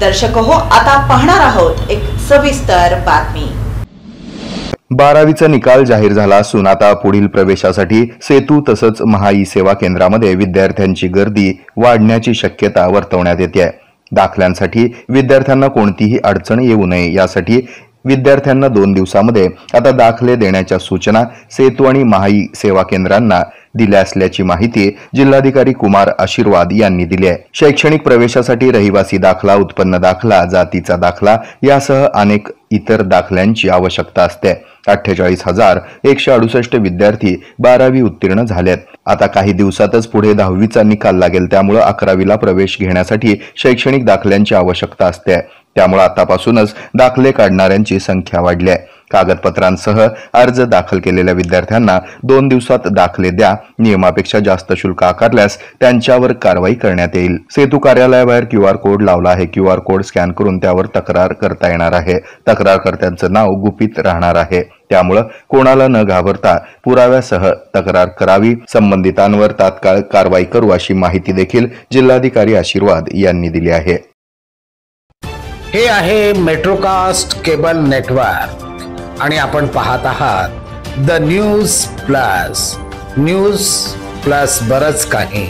दर्शक हो, आता पाहणार आहोत एक सविस्तर बातमी। 12वीचा निकाल जाहीर झाला असून आता पुढील प्रवेशासाठी सेतू तसंच महाई सेवा केंद्रामध्ये विद्यार्थ्यांची गर्दी वाढण्याची शक्यता वर्तवण्यात येते आहे। दाखल्यांसाठी विद्यार्थ्यांना कोणतीही अडचण येऊ नये यासाठी विद्यार्थ्यांना 2 दिवसांमध्ये आता दाखले देण्याच्या सूचना सेतू आणि महाई सेवा केंद्रांना दिल्या असल्याची माहिती जिल्हाधिकारी कुमार आशीर्वाद यांनी दिली आहे। शैक्षणिक प्रवेशासाठी रहिवासी दाखला, उत्पन्न दाखला, जातीचा दाखला यासह अनेक इतर दाखल्यांची आवश्यकता असते। 48,168 विद्यार्थी 12वी उत्तीर्ण झालेत। आता काही दिवसातच पुढे 10वीचा निकाल लागेल, त्यामुळे 11वीला प्रवेश घेण्यासाठी शैक्षणिक दाखल्यांची आवश्यकता असते। त्यामुळे आतापासूनच दाखले काढणाऱ्यांची संख्या वाढली आहे। कागदपत्रांसह अर्ज दाखल केलेल्या विद्यार्थ्यांना 2 दिवसात दाखले द्या, नियमापेक्षा जास्त शुल्क आकारल्यास त्यांच्यावर कारवाई करण्यात येईल। सेतू कार्यालयाबाहेर QR कोड लावला आहे। QR कोड स्कॅन करून त्यावर तक्रार करता येणार आहे। तक्रारकर्त्यांचं नाव गुपित राहणार आहे, त्यामुळे कोणाला न घाबरता पुराव्यासह तक्रार करावी। संबंधितांवर तात्काळ कारवाई करू अशी माहिती देखील जिल्हाधिकारी आशीर्वाद यांनी दिली आहे। हे आहे मेट्रोकास्ट केबल नेटवर्क आणि आपण पाहत आहात द न्यूज प्लस बरच काही।